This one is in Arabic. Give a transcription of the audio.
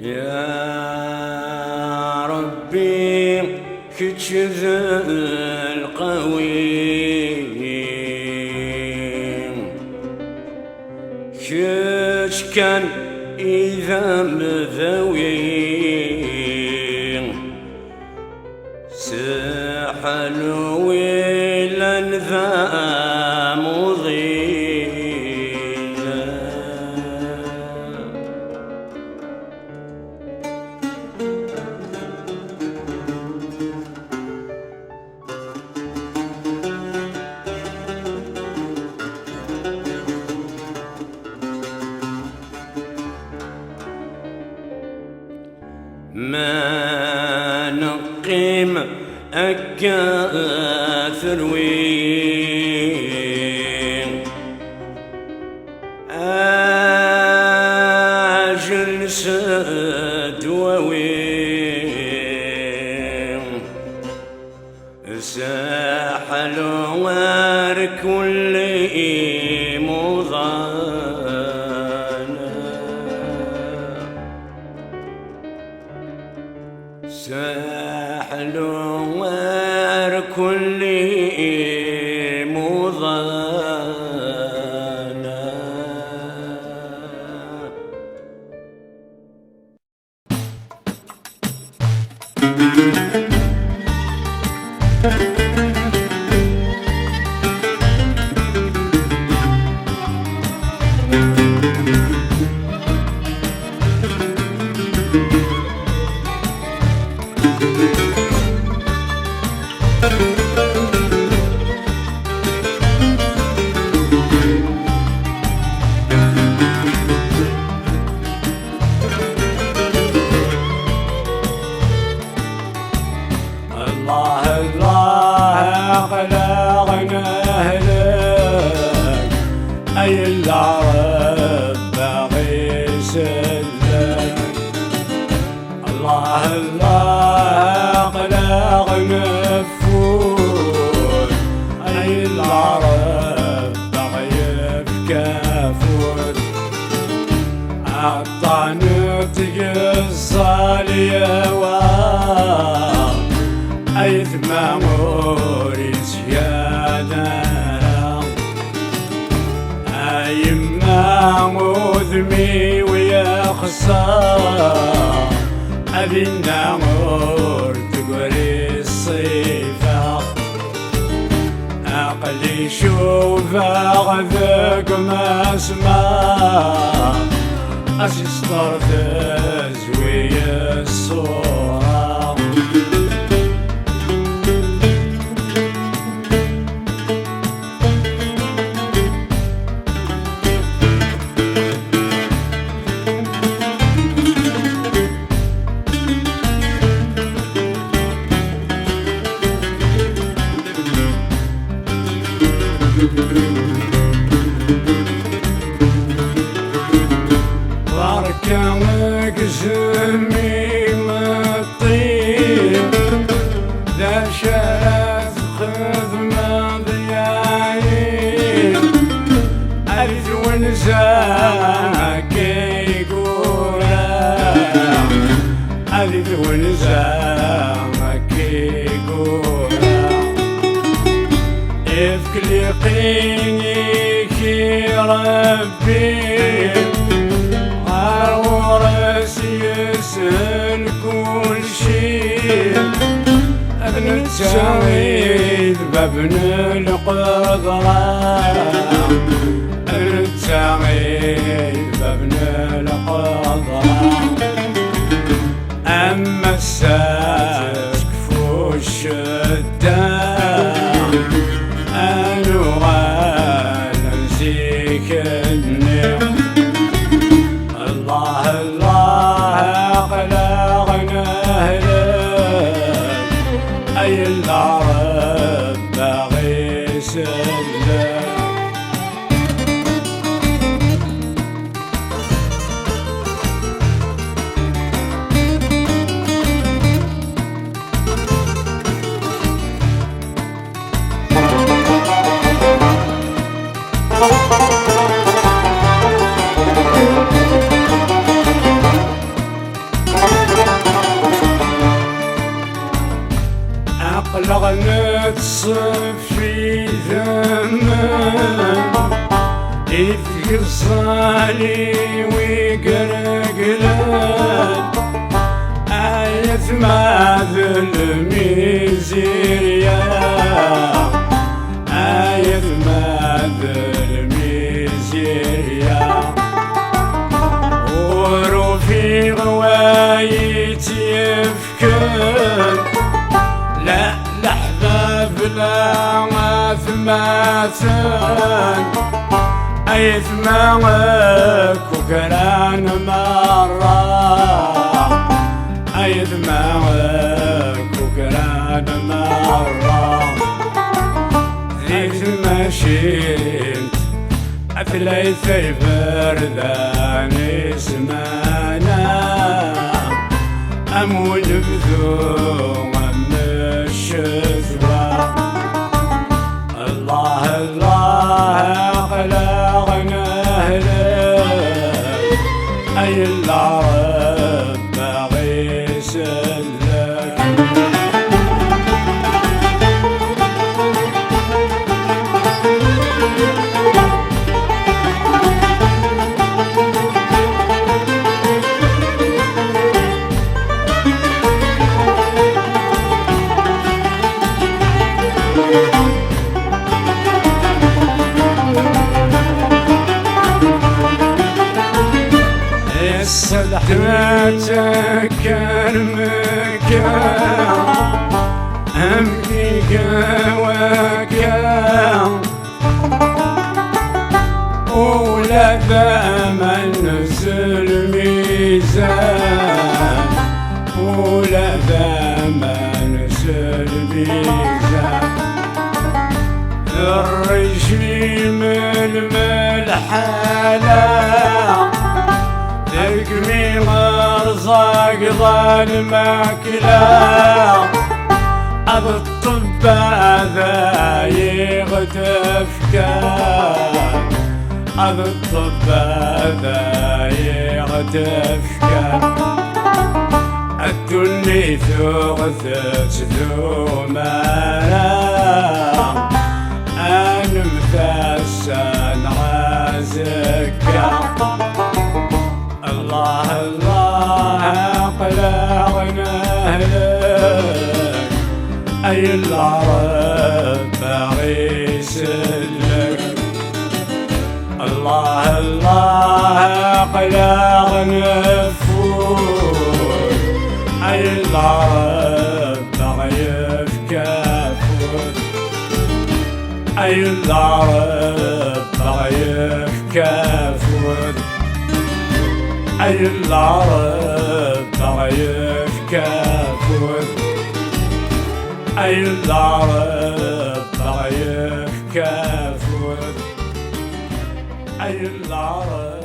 يا ربي كتشذ القويم كتش كان إذا مذويم سحل ويلا ذا ما نقيم أكاثر وين أجل سد وين ساحل وارك واللي مضانا ساحل وارك واللي مضانا أي العرب باغي يسلك الله الله قلق مفول أي العرب باغي يفكافول عطانك الصالية أي ثمامور زيادة مذمي ويا خصام أبي النامور تقري الصيفة عقلي شوف غذاك ما اسمع أسيستر تزوي الصورة واركانك زمي مطيب ذا شرف خذ مضيعين أرث ونزاك يقولا أرث ونزاك يقولا إفك لقينيك يا ربي يسأل كل شيء ابن التعويذ بابن القدرة ابن التعويذ بابن القدرة أما الساس كفور أي العرب باغي يسلك. أقلق نتصف في ثمن يذكر صالي ويقرقلن آية ما ذلميزيريا آية ما ذلميزيريا وروفي غوايت يفكر لا لحظة بلا ثماتن أي ثماك وكران مرة أي ثماك وكران مرة ذيك مشيت أثليث بردان اسمانا أمون بذوق الشذوة. الله الله خلقنا أهلك أي العرب باغي يسلك. الصدح ما تكرمك أمكيك وكا ولا ثمن نزل ميزان ولا ثمن نزل ميزان الرجيم الملحلة تقمي مرزاق ظل ماكلة أبو الطب هذا يغتفكر أبو الطب هذا يغتفكر الدني ثغثت ذومانا أنا مثسن عازكا. الله الله خلقنا أهلك أي العرب باغي يسلك. الله الله خلقنا فوق أي العرب باغي يفكافوت أي العرب باغي يفكافوت أي العرب باغي يفكافوت أي العرب باغي يفكافوت أي العرب